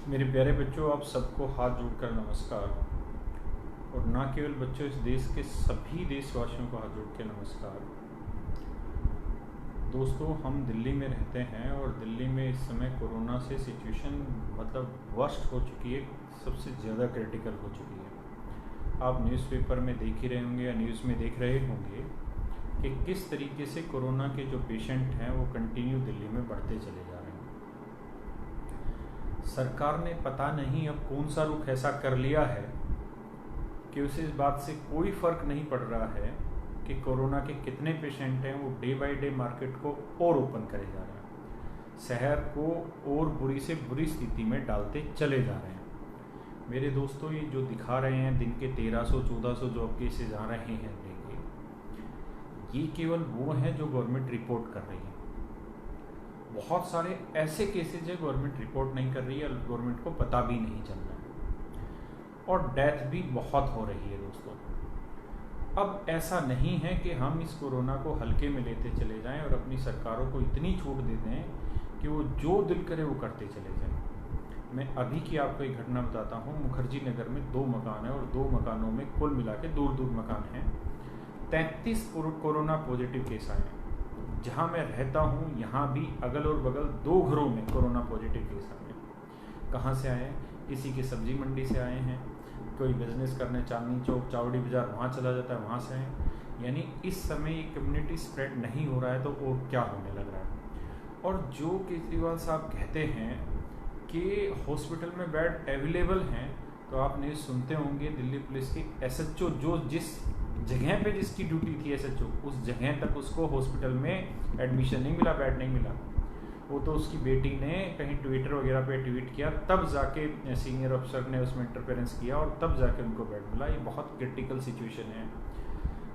मेरे प्यारे बच्चों, आप सबको हाथ जोड़कर नमस्कार। और ना केवल बच्चों, इस देश के सभी देशवासियों को हाथ जोड़ के नमस्कार। दोस्तों, हम दिल्ली में रहते हैं और दिल्ली में इस समय कोरोना से सिचुएशन मतलब वर्स्ट हो चुकी है, सबसे ज़्यादा क्रिटिकल हो चुकी है। आप न्यूज़पेपर में देख ही रहे होंगे या न्यूज़ में देख रहे होंगे कि किस तरीके से कोरोना के जो पेशेंट हैं वो कंटिन्यू दिल्ली में बढ़ते चले जा रहे हैं। सरकार ने पता नहीं अब कौन सा रुख ऐसा कर लिया है कि उसे इस बात से कोई फ़र्क नहीं पड़ रहा है कि कोरोना के कितने पेशेंट हैं, वो डे बाय डे मार्केट को और ओपन करे जा रहे हैं, शहर को और बुरी से बुरी स्थिति में डालते चले जा रहे हैं। मेरे दोस्तों, ये जो दिखा रहे हैं दिन के 1300-1400 जो अब केसेज आ रहे हैं लेके, ये केवल वो हैं जो गवर्नमेंट रिपोर्ट कर रही है। बहुत सारे ऐसे केसेज है गवर्नमेंट रिपोर्ट नहीं कर रही है, गवर्नमेंट को पता भी नहीं चल रहा है, और डेथ भी बहुत हो रही है दोस्तों। अब ऐसा नहीं है कि हम इस कोरोना को हल्के में लेते चले जाएं और अपनी सरकारों को इतनी छूट दे दें कि वो जो दिल करे वो करते चले जाएं। मैं अभी की आपको एक घटना बताता हूँ। मुखर्जी नगर में 2 मकान हैं और 2 मकानों में कुल मिला के दूर दूर मकान हैं। 33 कोरोना पॉजिटिव केस आए हैं। जहाँ मैं रहता हूँ यहाँ भी अगल और बगल 2 घरों में कोरोना पॉजिटिव केस आए हैं। कहाँ से आए हैं? किसी की सब्जी मंडी से आए हैं, कोई बिजनेस करने चांदनी चौक चावड़ी बाज़ार वहाँ चला जाता है, वहाँ से आए हैं। यानी इस समय ये कम्युनिटी स्प्रेड नहीं हो रहा है तो और क्या होने लग रहा है। और जो केजरीवाल साहब कहते हैं कि हॉस्पिटल में बेड अवेलेबल हैं, तो आप न्यूज़ सुनते होंगे दिल्ली पुलिस की SHO जो जिस जगह पे जिसकी ड्यूटी थी SHO, उस जगह तक उसको हॉस्पिटल में एडमिशन नहीं मिला, बेड नहीं मिला। वो तो उसकी बेटी ने कहीं ट्विटर वगैरह पे ट्वीट किया, तब जाके सीनियर अफसर ने उसमें इंटरफेरेंस किया और तब जाके उनको बेड मिला। ये बहुत क्रिटिकल सिचुएशन है।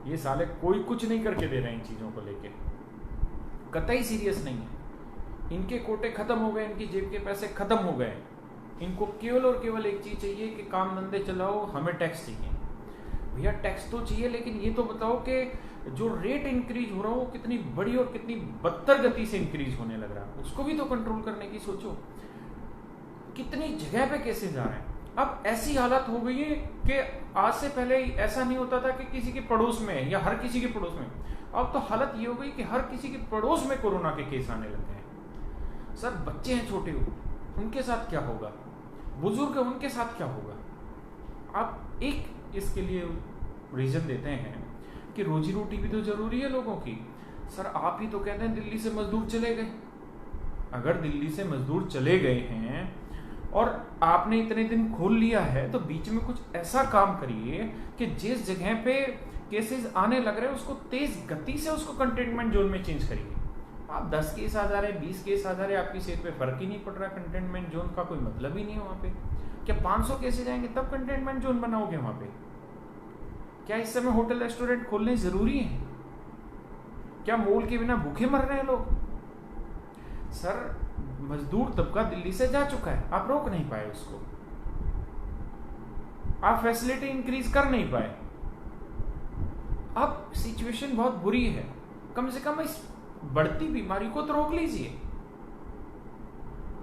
ये साले कोई कुछ नहीं करके दे रहे हैं इन चीज़ों को लेके, कतई सीरियस नहीं है। इनके कोटे खत्म हो गए, इनकी जेब के पैसे खत्म हो गए। इनको केवल और केवल एक चीज़ चाहिए कि काम धंधे चलाओ, हमें टैक्स चाहिए। भैया टैक्स तो चाहिए, लेकिन ये तो बताओ कि जो रेट इंक्रीज हो रहा है वो कितनी बड़ी और कितनी बदतर गति से इंक्रीज होने लग रहा है, उसको भी तो कंट्रोल करने की सोचो। कितनी जगह पे केसेस जा रहे हैं। अब ऐसी हालत हो गई है कि आज से पहले ऐसा नहीं होता था कि किसी के पड़ोस में या हर किसी के पड़ोस में, अब तो हालत ये हो गई कि हर किसी के पड़ोस में कोरोना के केस आने लग गए हैं। सर बच्चे हैं छोटे, उनके साथ क्या होगा? बुजुर्ग हैं, उनके साथ क्या होगा? आप एक इसके लिए रीज़न देते हैं कि रोजी रोटी भी तो ज़रूरी है लोगों की। सर आप ही तो कहते हैं दिल्ली से मजदूर चले गए। अगर दिल्ली से मजदूर चले गए हैं और आपने इतने दिन खोल लिया है, तो बीच में कुछ ऐसा काम करिए कि जिस जगह पे केसेस आने लग रहे हैं उसको तेज गति से उसको कंटेनमेंट जोन में चेंज करिए। आप 10 केस आ जा रहे हैं, 20 केस आ जा रहे हैं, आपकी सेहत पे फर्क ही नहीं पड़ रहा। कंटेनमेंट जोन का कोई मतलब ही नहीं है वहाँ पे। क्या 500 केसेज आएंगे तब कंटेनमेंट जोन बनाओगे वहाँ पे? क्या इस समय होटल रेस्टोरेंट खोलने जरूरी है? क्या मॉल के बिना भूखे मर रहे हैं लोग? सर मजदूर तबका दिल्ली से जा चुका है, आप रोक नहीं पाए उसको, आप फैसिलिटी इंक्रीज कर नहीं पाए। अब सिचुएशन बहुत बुरी है, कम से कम इस बढ़ती बीमारी को तो रोक लीजिए।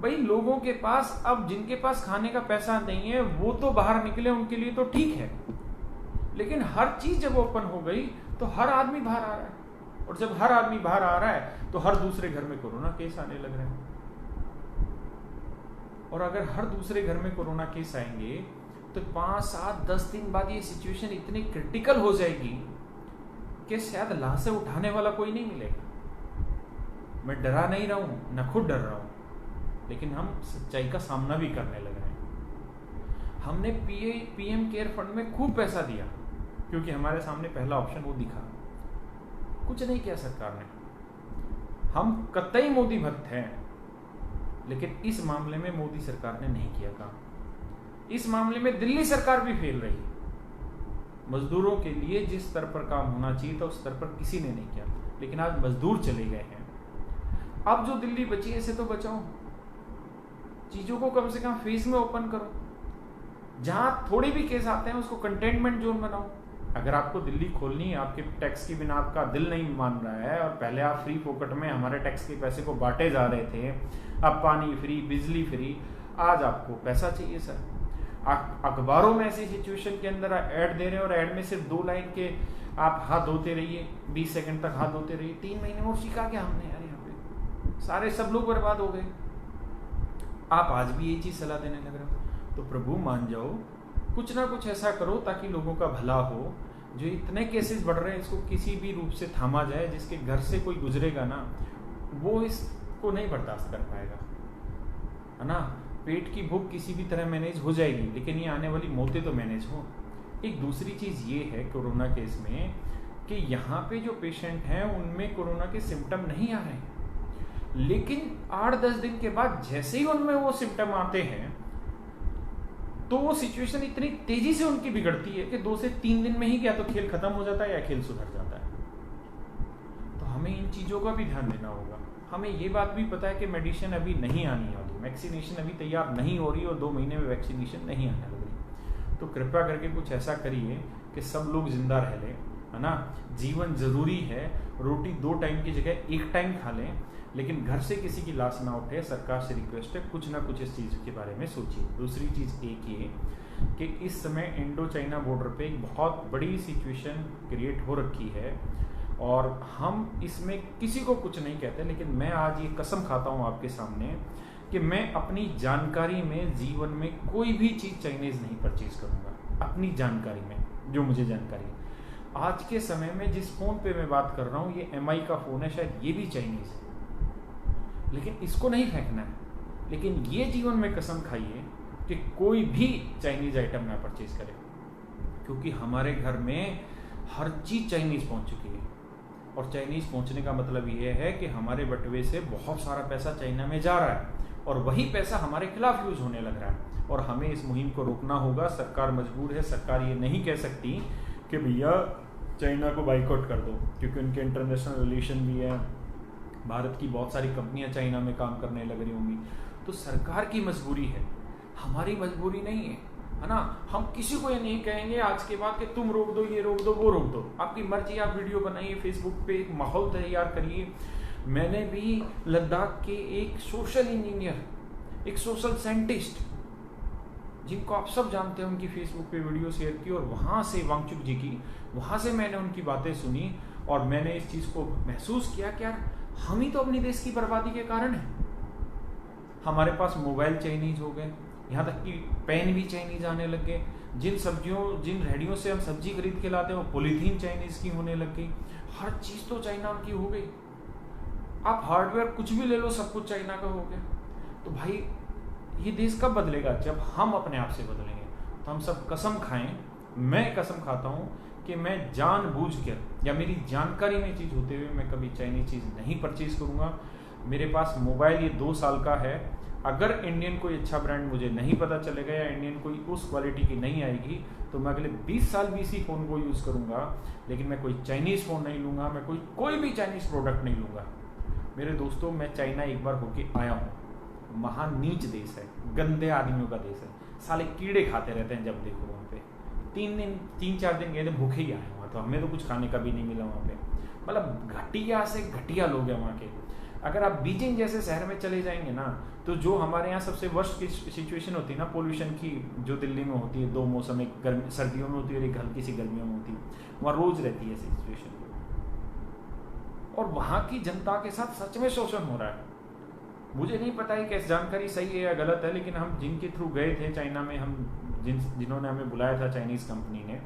भाई लोगों के पास, अब जिनके पास खाने का पैसा नहीं है वो तो बाहर निकले, उनके लिए तो ठीक है, लेकिन हर चीज जब ओपन हो गई तो हर आदमी बाहर आ रहा है, और जब हर आदमी बाहर आ रहा है तो हर दूसरे घर में कोरोना केस आने लग रहे हैं। और अगर हर दूसरे घर में कोरोना केस आएंगे तो 5, 7, 10 दिन बाद ये सिचुएशन इतनी क्रिटिकल हो जाएगी कि शायद लाशें उठाने वाला कोई नहीं मिलेगा। मैं डरा नहीं रहा हूं, न खुद डर रहा हूं, लेकिन हम सच्चाई का सामना भी करने लग रहे हैं। हमने PM केयर फंड में खूब पैसा दिया क्योंकि हमारे सामने पहला ऑप्शन वो दिखा। कुछ नहीं किया सरकार ने। हम कतई मोदी भक्त हैं, लेकिन इस मामले में मोदी सरकार ने नहीं किया काम। इस मामले में दिल्ली सरकार भी फेल रही। मजदूरों के लिए जिस स्तर पर काम होना चाहिए था उस स्तर पर किसी ने नहीं किया, लेकिन आज मजदूर चले गए हैं। अब जो दिल्ली बची है इसे तो बचाओ, चीजों को कम से कम फेज में ओपन करो। जहां थोड़े भी केस आते हैं उसको कंटेनमेंट जोन बनाओ। अगर आपको दिल्ली खोलनी है, आपके टैक्स के बिना आपका दिल नहीं मान रहा है, और पहले आप फ्री फोकट में हमारे टैक्स के पैसे को बांटे जा रहे थे, अब पानी फ्री, बिजली फ्री, आज आपको पैसा चाहिए सर। अखबारों में ऐसी सिचुएशन के अंदर ऐड दे रहे हैं और ऐड में सिर्फ 2 लाइन के आप हाथ धोते रहिए, 20 सेकंड तक हाथ धोते रहिए। 3 महीने और सीखा क्या हमने यार? यहाँ पे सारे सब लोग बर्बाद हो गए। आप आज भी ये चीज सलाह देने लग रहे हो। तो प्रभु मान जाओ, कुछ ना कुछ ऐसा करो ताकि लोगों का भला हो। जो इतने केसेस बढ़ रहे हैं, इसको किसी भी रूप से थामा जाए। जिसके घर से कोई गुजरेगा ना, वो इसको नहीं बर्दाश्त कर पाएगा, है ना। पेट की भूख किसी भी तरह मैनेज हो जाएगी, लेकिन ये आने वाली मौतें तो मैनेज हो। एक दूसरी चीज ये है कोरोना केस में कि यहाँ पे जो पेशेंट हैं उनमें कोरोना के सिम्टम नहीं आ रहे हैं, लेकिन 8-10 दिन के बाद जैसे ही उनमें वो सिम्टम आते हैं तो वो सिचुएशन इतनी तेजी से उनकी बिगड़ती है कि 2 से 3 दिन में ही या तो खेल खत्म हो जाता है या खेल सुधर जाता है। तो हमें इन चीजों का भी ध्यान देना होगा। हमें ये बात भी पता है कि मेडिसिन अभी नहीं आनी वाली, वैक्सीनेशन अभी तैयार नहीं हो रही और 2 महीने में वैक्सीनेशन नहीं आने लगी। तो कृपया करके कुछ ऐसा करिए कि सब लोग जिंदा रह लें, है ना। जीवन जरूरी है, रोटी 2 टाइम की जगह 1 टाइम खा लें, लेकिन घर से किसी की लाश ना उठे। सरकार से रिक्वेस्ट है, कुछ ना कुछ इस चीज़ के बारे में सोचिए। दूसरी चीज़ एक ये कि इस समय इंडो चाइना बॉर्डर पे एक बहुत बड़ी सिचुएशन क्रिएट हो रखी है और हम इसमें किसी को कुछ नहीं कहते, लेकिन मैं आज ये कसम खाता हूँ आपके सामने कि मैं अपनी जानकारी में जीवन में कोई भी चीज़ चाइनीज़ नहीं परचेज करूँगा। अपनी जानकारी में जो मुझे जानकारी है, आज के समय में जिस फ़ोन पे मैं बात कर रहा हूँ, ये MI का फ़ोन है, शायद ये भी चाइनीज़ है, लेकिन इसको नहीं फेंकना है। लेकिन ये जीवन में कसम खाइए कि कोई भी चाइनीज आइटम ना परचेज करे, क्योंकि हमारे घर में हर चीज चाइनीज पहुंच चुकी है। और चाइनीज पहुंचने का मतलब ये है कि हमारे बटुए से बहुत सारा पैसा चाइना में जा रहा है और वही पैसा हमारे खिलाफ यूज होने लग रहा है। और हमें इस मुहिम को रोकना होगा। सरकार मजबूर है। सरकार ये नहीं कह सकती कि भैया चाइना को बाइकआउट कर दो, क्योंकि उनके इंटरनेशनल रिलेशन भी है। भारत की बहुत सारी कंपनियां चाइना में काम करने लग रही होंगी। तो सरकार की मजबूरी है, हमारी मजबूरी नहीं है ना। हम किसी को ये नहीं कहेंगे आज के बाद कि तुम रोक दो, ये रोक दो, वो रोक दो। आपकी मर्जी, आप वीडियो बनाइए, फेसबुक पे एक माहौल तैयार करिए। मैंने भी लद्दाख के एक सोशल इंजीनियर, एक सोशल साइंटिस्ट, जिनको आप सब जानते हैं, उनकी फेसबुक पे वीडियो शेयर की और वहां से वांगचुक जी की, वहां से मैंने उनकी बातें सुनी और मैंने इस चीज को महसूस किया कि यार हम ही तो अपनी देश की बर्बादी के कारण है। हमारे पास मोबाइल चाइनीज हो गए, यहाँ तक कि पेन भी चाइनीज आने लग गए। जिन सब्जियों, जिन रेहड़ियों से हम सब्जी खरीद के लाते हैं, वो पॉलीथीन चाइनीज की होने लग गई। हर चीज तो चाइना की हो गई। आप हार्डवेयर कुछ भी ले लो, सब कुछ चाइना का हो गया। तो भाई ये देश कब बदलेगा? जब हम अपने आप से बदलेंगे। तो हम सब कसम खाएं, मैं कसम खाता हूं कि मैं जानबूझकर या मेरी जानकारी में चीज होते हुए मैं कभी चाइनीज चीज नहीं परचेज करूंगा। मेरे पास मोबाइल ये 2 साल का है। अगर इंडियन कोई अच्छा ब्रांड मुझे नहीं पता चलेगा या इंडियन कोई उस क्वालिटी की नहीं आएगी, तो मैं अगले 20 साल भी इसी फोन को यूज करूंगा। लेकिन मैं कोई चाइनीज फोन नहीं लूंगा, मैं कोई भी चाइनीज प्रोडक्ट नहीं लूंगा। मेरे दोस्तों, मैं चाइना एक बार होके आया हूँ। महान नीच देश है, गंदे आदमियों का देश है। साले कीड़े खाते रहते हैं जब देखो वहाँ पे। 3-4 दिन गए थे, भूखे ही आए वहाँ। तो हमें तो कुछ खाने का भी नहीं मिला वहाँ पे। मतलब घटिया से घटिया लोग हैं वहाँ के। अगर आप बीजिंग जैसे शहर में चले जाएंगे ना, तो जो हमारे यहाँ सबसे वर्स्ट की सिचुएशन होती है ना पोल्यूशन की, जो दिल्ली में होती है 2 मौसम, एक गर्मी सर्दियों में होती है और एक हल्की सी गर्मियों में होती है, वहाँ रोज रहती है सिचुएशन। और वहाँ की जनता के साथ सच में शोषण हो रहा है। मुझे नहीं पता है कि जानकारी सही है या गलत है, लेकिन हम जिनके थ्रू गए थे चाइना में, हम जिन्होंने हमें बुलाया था चाइनीज़ कंपनी ने,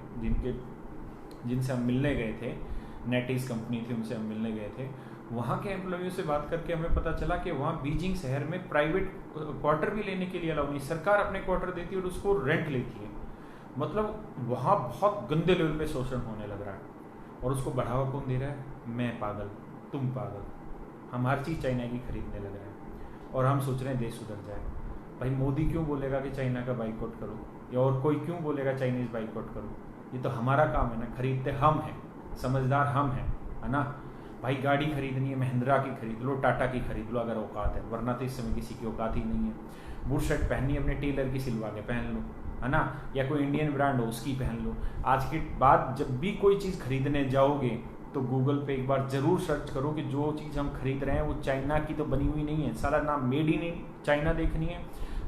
जिनसे हम मिलने गए थे, नेटीज कंपनी थी, उनसे हम मिलने गए थे। वहाँ के एम्प्लॉइयों से बात करके हमें पता चला कि वहाँ बीजिंग शहर में प्राइवेट क्वार्टर भी लेने के लिए अलाउ नहीं। सरकार अपने क्वार्टर देती है और उसको रेंट लेती है। मतलब वहाँ बहुत गंदे लेवल पे शोषण होने लग रहा है। और उसको बढ़ावा कौन दे रहा है? मैं पागल, तुम पागल। हम हर चीज़ चाइना की खरीदने लग रहे हैं और हम सोच रहे हैं देश सुधर जाए। भाई मोदी क्यों बोलेगा कि चाइना का बाइकआउट करो, या और कोई क्यों बोलेगा चाइनीज़ बाइकआउट करो? ये तो हमारा काम है ना, खरीदते हम हैं, समझदार हम हैं, है ना। भाई गाड़ी खरीदनी है, महिंद्रा की खरीद लो, टाटा की खरीद लो अगर औकात है, वरना तो इस समय किसी की औकात ही नहीं है। बुट शर्ट पहननी है, अपने टेलर की सिलवा के पहन लो, है ना, या कोई इंडियन ब्रांड हो उसकी पहन लो। आज के बाद जब भी कोई चीज़ खरीदने जाओगे तो गूगल पे एक बार ज़रूर सर्च करो कि जो चीज़ हम खरीद रहे हैं वो चाइना की तो बनी हुई नहीं है। सारा नाम मेड इन चाइना देखनी है,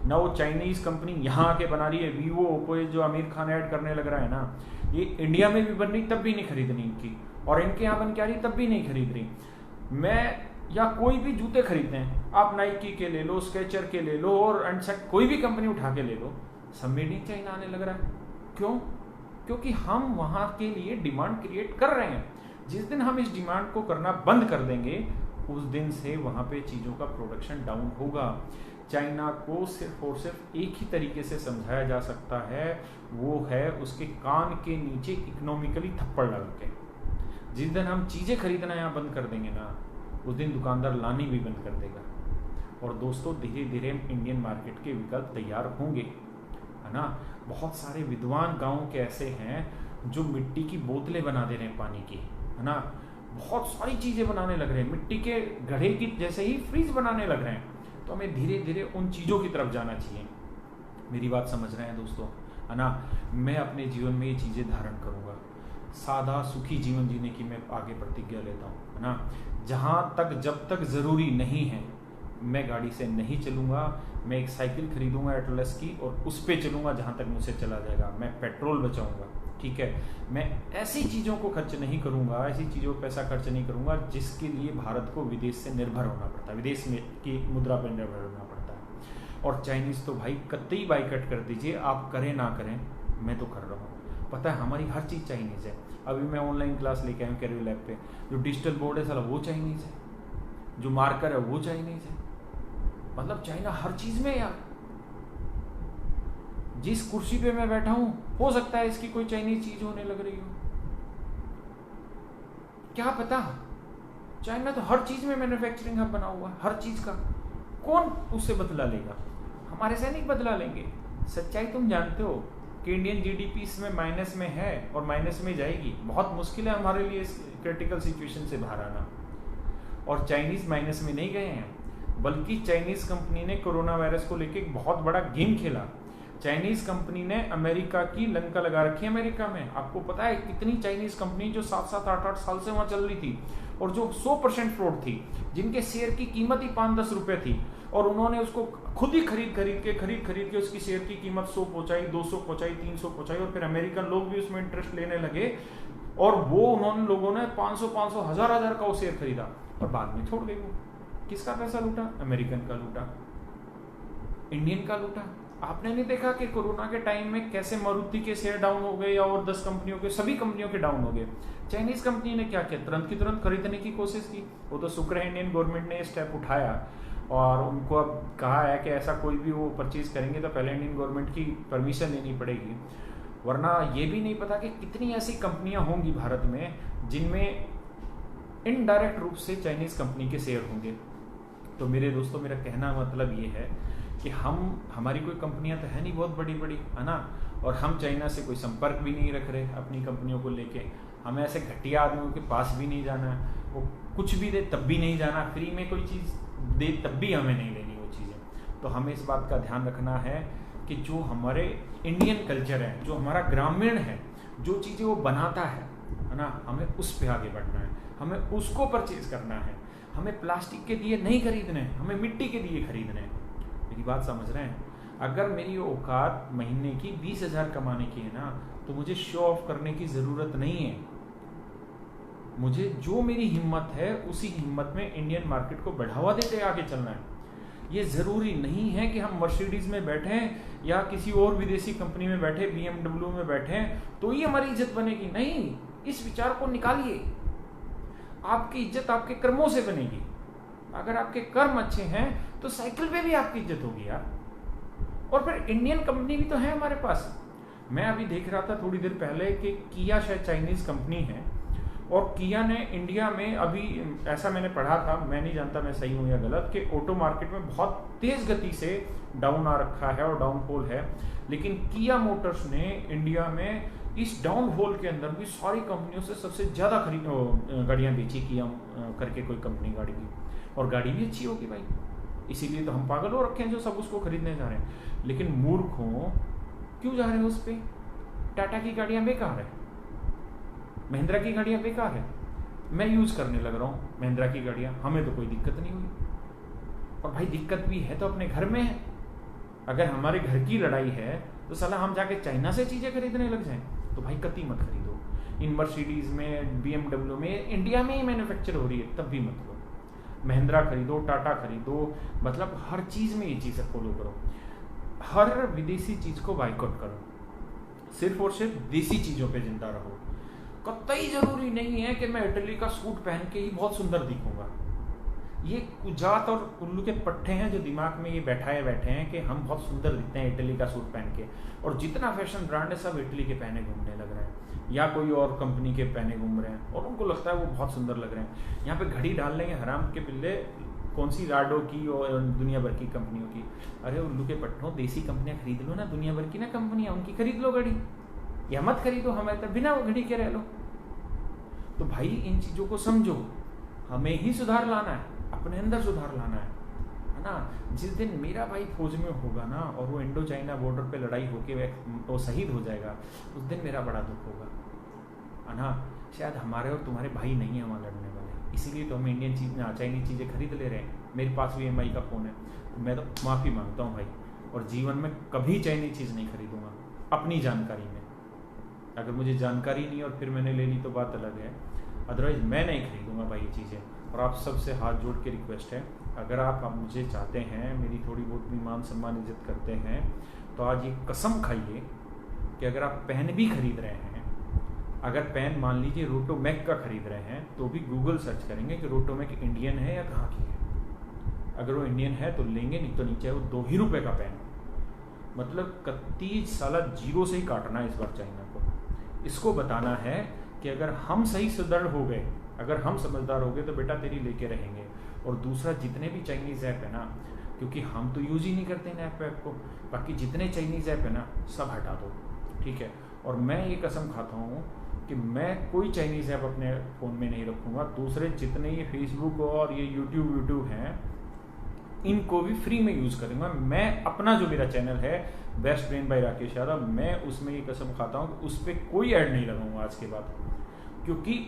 ना वो चाइनीज़ कंपनी यहाँ आके बना रही है, वीवो ओप्पो जो आमिर खान ऐड करने लग रहा है ना, ये इंडिया में भी बन रही तब भी नहीं खरीदनी इनकी, और इनके यहाँ बन के आ रही तब भी नहीं खरीद रही। मैं या कोई भी जूते खरीदते हैं, आप नाइकी के ले लो, स्केचर के ले लो, और कोई भी कंपनी उठा के ले लो, सब मेड इन चाइना आने लग रहा है। क्यों? क्योंकि हम वहाँ के लिए डिमांड क्रिएट कर रहे हैं। जिस दिन हम इस डिमांड को करना बंद कर देंगे, उस दिन से वहाँ पे चीज़ों का प्रोडक्शन डाउन होगा। चाइना को सिर्फ और सिर्फ एक ही तरीके से समझाया जा सकता है, वो है उसके कान के नीचे इकोनॉमिकली थप्पड़ लगा के। जिस दिन हम चीज़ें खरीदना यहाँ बंद कर देंगे ना, उस दिन दुकानदार लानी भी बंद कर देगा। और दोस्तों, धीरे धीरे इंडियन मार्केट के विकल्प तैयार होंगे, है ना। बहुत सारे विद्वान गाँव के ऐसे हैं जो मिट्टी की बोतलें बना दे रहे हैं पानी की, है ना। बहुत सारी चीज़ें बनाने लग रहे हैं, मिट्टी के घड़े की जैसे ही फ्रीज बनाने लग रहे हैं। तो हमें धीरे धीरे उन चीज़ों की तरफ जाना चाहिए। मेरी बात समझ रहे हैं दोस्तों, है ना। मैं अपने जीवन में ये चीज़ें धारण करूँगा, सादा सुखी जीवन जीने की मैं आगे प्रतिज्ञा लेता हूँ, है ना। जहाँ तक जब तक ज़रूरी नहीं है, मैं गाड़ी से नहीं चलूँगा। मैं एक साइकिल खरीदूँगा एटलस की और उस पर चलूँगा जहाँ तक मुझसे चला जाएगा। मैं पेट्रोल बचाऊँगा, ठीक है। मैं ऐसी चीज़ों को खर्च नहीं करूँगा, ऐसी चीज़ों पर पैसा खर्च नहीं करूँगा जिसके लिए भारत को विदेश से निर्भर होना पड़ता है, विदेश में की मुद्रा पर निर्भर होना पड़ता है। और चाइनीज़ तो भाई कतई बाइकआउट कर दीजिए, आप करें ना करें, मैं तो कर रहा हूँ। पता है, हमारी हर चीज़ चाइनीज़ है। अभी मैं ऑनलाइन क्लास लेके आया हूँ कैरियर लैब पे, जो डिजिटल बोर्ड है साला वो चाइनीज़ है, जो मार्कर है वो चाइनीज़ है। मतलब चाइना हर चीज़ में यार। जिस कुर्सी पे मैं बैठा हूं, हो सकता है इसकी कोई चाइनीज चीज होने लग रही हो, क्या पता। चाइना तो हर चीज में मैन्युफैक्चरिंग हब बना हुआ, हर चीज का। कौन उससे बदला लेगा? हमारे सैनिक बदला लेंगे। सच्चाई तुम जानते हो कि इंडियन जीडीपी इसमें माइनस में है और माइनस में जाएगी। बहुत मुश्किल है हमारे लिए इस क्रिटिकल सिचुएशन से बाहर आना। और चाइनीज माइनस में नहीं गए हैं, बल्कि चाइनीज कंपनी ने कोरोना वायरस को लेकर एक बहुत बड़ा गेम खेला। चाइनीज कंपनी ने अमेरिका की लंका लगा रखी है। अमेरिका में आपको पता है कितनी चाइनीज कंपनी जो 7-7, 8-8 साल से वहां चल रही थी और जो 100% फ्रॉड थी, जिनके शेयर की कीमत ही 5-10 रुपए थी, और उन्होंने उसको खुद ही खरीद के उसकी शेयर की कीमत 100 पहुंचाई, 200 पहुंचाई, 300 पहुंचाई, और फिर अमेरिकन लोग भी उसमें इंटरेस्ट लेने लगे, और वो उन्होंने लोगों ने 500 हजार का वो शेयर खरीदा और बाद में छोड़ गई। वो किसका पैसा लूटा? अमेरिकन का लूटा, इंडियन का लूटा। आपने नहीं देखा कि कोरोना के टाइम में कैसे मारुति के शेयर डाउन हो गए, और 10 कंपनियों के, सभी कंपनियों के डाउन हो गए। चाइनीज कंपनी ने क्या किया? तुरंत की तुरंत खरीदने की कोशिश की। वो तो शुक्र है इंडियन गवर्नमेंट ने स्टेप उठाया और उनको अब कहा है कि ऐसा कोई भी वो परचेज करेंगे तो पहले इंडियन गवर्नमेंट की परमिशन लेनी पड़ेगी, वरना ये भी नहीं पता कि कितनी ऐसी कंपनियां होंगी भारत में जिनमें इनडायरेक्ट रूप से चाइनीज कंपनी के शेयर होंगे। तो मेरे दोस्तों, मेरा कहना मतलब ये है कि हमारी कोई कंपनियां तो है नहीं बहुत बड़ी बड़ी, है ना, और हम चाइना से कोई संपर्क भी नहीं रख रहे अपनी कंपनियों को लेके। हमें ऐसे घटिया आदमियों के पास भी नहीं जाना, वो कुछ भी दे तब भी नहीं जाना, फ्री में कोई चीज़ दे तब भी हमें नहीं लेनी वो चीज़ें। तो हमें इस बात का ध्यान रखना है कि जो हमारे इंडियन कल्चर है, जो हमारा ग्रामीण है, जो चीज़ें वो बनाता है ना, हमें उस पर आगे बढ़ना है, हमें उसको परचेज करना है। हमें प्लास्टिक के दिए नहीं खरीदने, हमें मिट्टी के दिए खरीदने हैं। मेरी बात समझ रहे हैं? अगर मेरी औकात महीने की 20,000 कमाने की है ना, तो मुझे शो ऑफ करने की ज़रूरत नहीं है। मुझे जो मेरी हिम्मत है उसी हिम्मत में इंडियन मार्केट को बढ़ावा देते आगे चलना है। ये ज़रूरी नहीं है कि हम मर्सिडीज़ में बैठें या किसी और विदेशी कंपनी में बैठे, BMW में बैठें तो ही हमारी इज्जत बनेगी। नहीं, इस विचार को निकालिए। आपकी इज्जत आपके कर्मों से बनेगी। अगर आपके कर्म अच्छे हैं तो साइकिल पे भी आपकी इज्जत होगी यार। और फिर इंडियन कंपनी भी तो है हमारे पास। मैं अभी देख रहा था थोड़ी देर पहले कि किया शायद चाइनीज कंपनी है, और किया ने इंडिया में अभी, ऐसा मैंने पढ़ा था, मैं नहीं जानता मैं सही हूँ या गलत, कि ऑटो मार्केट में बहुत तेज गति से डाउन आ रखा है और डाउनफॉल है। लेकिन किया मोटर्स ने इंडिया में इस डाउनफॉल के अंदर भी सारी कंपनियों से सबसे ज़्यादा गाड़ियाँ बेची, किया करके कोई कंपनी गाड़ी की, और गाड़ी भी अच्छी होगी भाई। इसीलिए तो हम पागल हो रखे हैं जो सब उसको खरीदने जा रहे हैं। लेकिन मूर्खों, क्यों जा रहे हैं उस पर? टाटा की गाड़ियाँ बेकार है, महिंद्रा की गाड़ियाँ बेकार है। मैं यूज़ करने लग रहा हूँ महिंद्रा की गाड़ियाँ, हमें तो कोई दिक्कत नहीं हुई। और भाई दिक्कत भी है तो अपने घर में है, अगर हमारे घर की लड़ाई है तो साला हम जाके चाइना से चीज़ें खरीदने लग जाएं, तो भाई कतई मत खरीदो। इन मर्सिडीज़ में, BMW में इंडिया में ही मैन्युफैक्चर हो रही है, तब भी मत लो। महिंद्रा खरीदो, टाटा खरीदो, मतलब हर चीज़ में ये चीज़ें फॉलो करो। हर विदेशी चीज़ को बाइकआउट करो, सिर्फ और सिर्फ देसी चीज़ों पे जिंदा रहो। कतई जरूरी नहीं है कि मैं इटली का सूट पहन के ही बहुत सुंदर दिखूंगा। ये कुजात और उल्लू के पट्टे हैं जो दिमाग में ये बैठे हैं कि हम बहुत सुंदर दिखते हैं इटली का सूट पहन के, और जितना फैशन ब्रांड है सब इटली के पहने घूमने लग रहे हैं या कोई और कंपनी के पहने घूम रहे हैं और उनको लगता है वो बहुत सुंदर लग रहे हैं। यहाँ पे घड़ी डाल लेंगे हराम के पिल्ले, कौन सी राडो की और दुनिया भर की कंपनियों की। अरे उल्लू के पट्टों, देसी कंपनियां खरीद लो ना, दुनिया भर की ना कंपनियां, उनकी खरीद लो घड़ी, या मत खरीदो हमारे तक बिना वो घड़ी के रह लो। तो भाई इन चीज़ों को समझो, हमें ही सुधार लाना है, अपने अंदर सुधार लाना है ना। जिस दिन मेरा भाई फौज में होगा ना और वो इंडो चाइना बॉर्डर पे लड़ाई होके वो शहीद हो जाएगा, उस दिन मेरा बड़ा दुख होगा, है ना। शायद हमारे और तुम्हारे भाई नहीं है वहाँ लड़ने वाले, इसीलिए तो हम इंडियन चाइनीज चीज़ें खरीद ले रहे हैं। मेरे पास भी MI का फ़ोन है, तो मैं तो माफ़ी मांगता हूँ भाई, और जीवन में कभी चाइनीज चीज़ नहीं खरीदूंगा अपनी जानकारी में। अगर मुझे जानकारी नहीं और फिर मैंने ले ली तो बात अलग है, अदरवाइज मैं नहीं खरीदूंगा भाई ये चीज़ें। और आप सबसे हाथ जोड़ के रिक्वेस्ट है, अगर आप मुझे चाहते हैं, मेरी थोड़ी बहुत भी मान सम्मान इज्जत करते हैं, तो आज ये कसम खाइए कि अगर आप पेन भी खरीद रहे हैं, अगर पेन मान लीजिए रोटोमैक का खरीद रहे हैं, तो भी गूगल सर्च करेंगे कि रोटोमैक इंडियन है या कहाँ की है। अगर वो इंडियन है तो लेंगे, नहीं तो नीचे वो 2 ही रुपये का पेन। मतलब 31 साल जीरो से ही काटना है इस बार चाइना को। इसको बताना है कि अगर हम सही सुदृढ़ हो गए, अगर हम समझदार हो गए, तो बेटा तेरी लेके रहेंगे। और दूसरा, जितने भी चाइनीज़ ऐप है ना, क्योंकि हम तो यूज़ ही नहीं करते इन ऐप को, बाकी जितने चाइनीज़ ऐप है ना सब हटा दो, ठीक है। और मैं ये कसम खाता हूँ कि मैं कोई चाइनीज़ ऐप अपने फ़ोन में नहीं रखूँगा। दूसरे जितने ये फेसबुक और ये यूट्यूब हैं, इनको भी फ्री में यूज़ करूँगा। मैं अपना जो मेरा चैनल है best brain bye Rakesh Yadav, मैं उसमें ये कसम खाता हूँ कि उस पर कोई ऐड नहीं लगाऊंगा आज के बाद। क्योंकि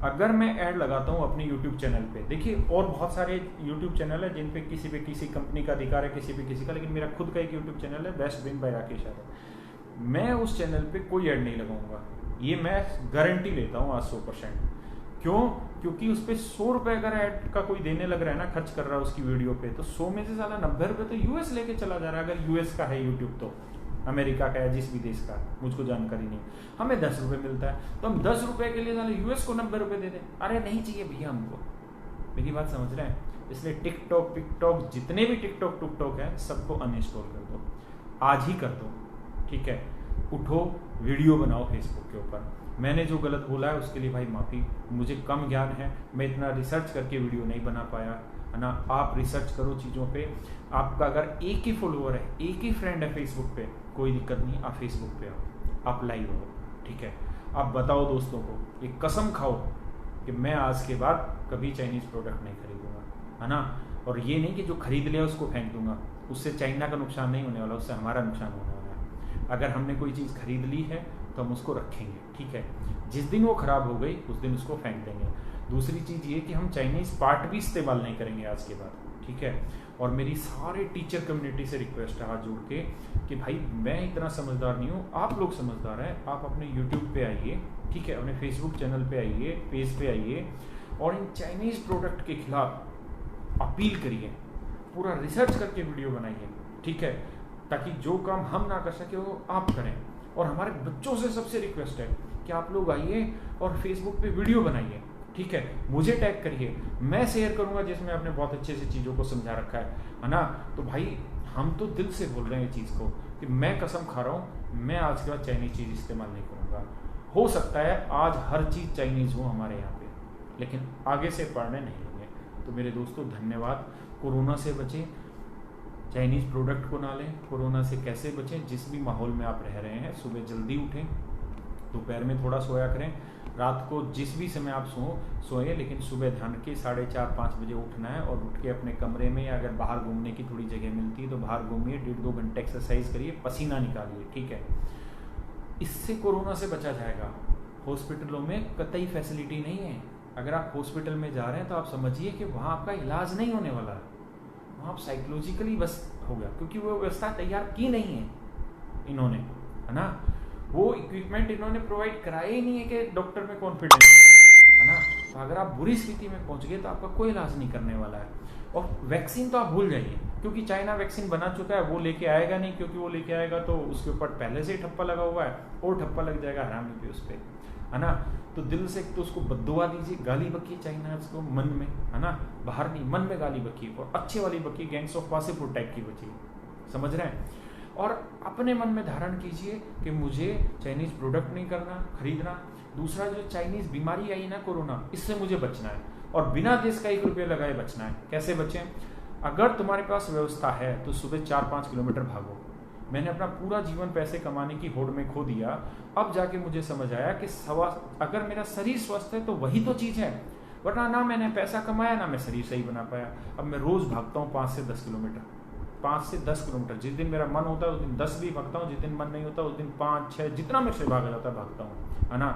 अगर मैं ऐड लगाता हूँ अपने यूट्यूब चैनल पे, देखिए और बहुत सारे यूट्यूब चैनल है जिन पे किसी कंपनी का अधिकार है, किसी पे किसी का, लेकिन मेरा खुद का एक यूट्यूब चैनल है best brain bye Rakesh Yadav. मैं उस चैनल पे कोई ऐड नहीं लगाऊंगा, ये मैं गारंटी लेता हूँ आज 100%। क्यों? क्योंकि उस पर 100 रुपये अगर ऐड का कोई देने लग रहा है ना, खर्च कर रहा है उसकी वीडियो पे, तो 100 में से साला 90 रुपये तो यूएस लेके चला जा रहा है। अगर यूएस का है यूट्यूब, तो अमेरिका का है, जिस भी देश का, मुझको जानकारी नहीं। हमें 10 रुपये मिलता है, तो हम 10 रुपये के लिए साला यूएस को 90 रुपये दे दें। अरे नहीं चाहिए भैया हमको, मेरी बात समझ रहे हैं। इसलिए टिकटॉक जितने भी टिकटॉक है सबको अनइंस्टॉल कर दो, आज ही कर दो, ठीक है। उठो वीडियो बनाओ फेसबुक के ऊपर। मैंने जो गलत बोला है उसके लिए भाई माफ़ी, मुझे कम ज्ञान है, मैं इतना रिसर्च करके वीडियो नहीं बना पाया, है ना। आप रिसर्च करो चीज़ों पे। आपका अगर एक ही फॉलोअर है, एक ही फ्रेंड है फेसबुक पे, कोई दिक्कत नहीं, आप फेसबुक पे आओ, आप लाइव हो, ठीक है। आप बताओ दोस्तों को, एक कसम खाओ कि मैं आज के बाद कभी चाइनीज़ प्रोडक्ट नहीं खरीदूंगा, है ना। और ये नहीं कि जो खरीद लिया उसको फेंक दूंगा, उससे चाइना का नुकसान नहीं होने वाला, उससे हमारा नुकसान होने वाला है। अगर हमने कोई चीज़ खरीद ली है तो हम उसको रखेंगे, ठीक है। जिस दिन वो ख़राब हो गई उस दिन उसको फेंक देंगे। दूसरी चीज़ ये कि हम चाइनीज़ पार्ट भी इस्तेमाल नहीं करेंगे आज के बाद, ठीक है। और मेरी सारे टीचर कम्युनिटी से रिक्वेस्ट है हाथ जोड़ के कि भाई मैं इतना समझदार नहीं हूँ, आप लोग समझदार हैं। आप अपने यूट्यूब पे आइए, ठीक है, अपने फेसबुक चैनल पे आइए, पेज पे आइए, और इन चाइनीज़ प्रोडक्ट के खिलाफ अपील करिए, पूरा रिसर्च करके वीडियो बनाइए, ठीक है, ताकि जो काम हम ना कर सके वो आप करें। और हमारे बच्चों से सबसे रिक्वेस्ट है कि आप लोग आइए और फेसबुक पे वीडियो बनाइए, ठीक है, मुझे टैग करिए, मैं शेयर करूंगा जिसमें आपने बहुत अच्छे से चीज़ों को समझा रखा है ना। तो भाई हम तो दिल से बोल रहे हैं चीज़ को कि मैं कसम खा रहा हूँ, मैं आज के बाद चाइनीज़ चीज़ इस्तेमाल नहीं करूँगा। हो सकता है आज हर चीज़ चाइनीज़ हो हमारे यहाँ पे, लेकिन आगे से पढ़ने नहीं होंगे। तो मेरे दोस्तों धन्यवाद। कोरोना से बचें, चाइनीज़ प्रोडक्ट को ना लें। कोरोना से कैसे बचें? जिस भी माहौल में आप रह रहे हैं, सुबह जल्दी उठें, दोपहर में थोड़ा सोया करें, रात को जिस भी समय आप सोएं, लेकिन सुबह ध्यान रखिए 4:30-5 बजे उठना है। और उठ के अपने कमरे में, अगर बाहर घूमने की थोड़ी जगह मिलती है तो बाहर घूमिए, 1.5-2 घंटे एक्सरसाइज करिए, पसीना निकालिए, ठीक है। इससे कोरोना से बचा जाएगा। हॉस्पिटलों में कतई फैसिलिटी नहीं है। अगर आप हॉस्पिटल में जा रहे हैं तो आप समझिए कि वहाँ आपका इलाज नहीं होने वाला है, वहाँ साइकोलॉजिकली बस हो गया, क्योंकि वो व्यवस्था तैयार की नहीं है इन्होंने, है ना। वो इक्विपमेंट इन्होंने प्रोवाइड कराया ही नहीं है कि डॉक्टर में कॉन्फिडेंस, है ना। तो अगर आप बुरी स्थिति में पहुंच गए तो आपका कोई इलाज नहीं करने वाला है। और वैक्सीन तो आप भूल जाइए, क्योंकि चाइना वैक्सीन बना चुका है, वो लेके आएगा नहीं, क्योंकि वो लेके आएगा तो उसके ऊपर पहले से ही ठप्पा लगा हुआ है, और ठप्पा लग जाएगा हरामी पे उस पर, है ना। तो दिल से तो उसको बद्दुआ दीजिए, गाली बकिए चाइना को मन में, है ना, बाहर नहीं, मन में गाली बकिए, और अच्छे वाली बकिए, गैंग्स ऑफ वासेपुर टाइप की बचिए, समझ रहे हैं। और अपने मन में धारण कीजिए कि मुझे चाइनीज प्रोडक्ट नहीं करना, खरीदना। दूसरा, जो चाइनीज बीमारी आई ना कोरोना, इससे मुझे बचना है, और बिना देश का 1 रुपया लगाए बचना है। कैसे बचें? अगर तुम्हारे पास व्यवस्था है तो सुबह 4-5 किलोमीटर भागो। मैंने अपना पूरा जीवन पैसे कमाने की होड़ में खो दिया, अब जाके मुझे समझ आया कि अगर मेरा शरीर स्वस्थ है तो वही तो चीज़ है, वरना ना मैंने पैसा कमाया, ना मैं शरीर सही बना पाया। अब मैं रोज़ भागता हूँ 5 से 10 किलोमीटर, 5 से 10 किलोमीटर। जिस दिन मेरा मन होता है उस दिन 10 भी भागता हूँ, जिस दिन मन नहीं होता उस दिन 5-6, जितना मेरे से भागा जाता है भागता हूँ, है ना।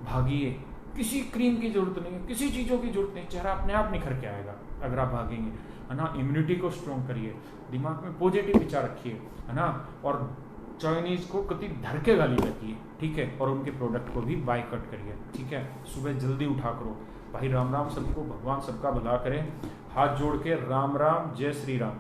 भागिए, किसी क्रीम की जरूरत नहीं है, किसी चीज़ों की जरूरत नहीं, चेहरा अपने आप निखर के आएगा अगर आप भागेंगे, है ना। इम्यूनिटी को स्ट्रॉन्ग करिए, दिमाग में पॉजिटिव विचार रखिए, है ना। और चाइनीज को कति धर के गाली रखिए, ठीक है, और उनके प्रोडक्ट को भी बायकॉट करिए, ठीक है। सुबह जल्दी उठा करो भाई। राम राम सबको, भगवान सबका भला करें। हाथ जोड़ के राम राम, जय श्री राम।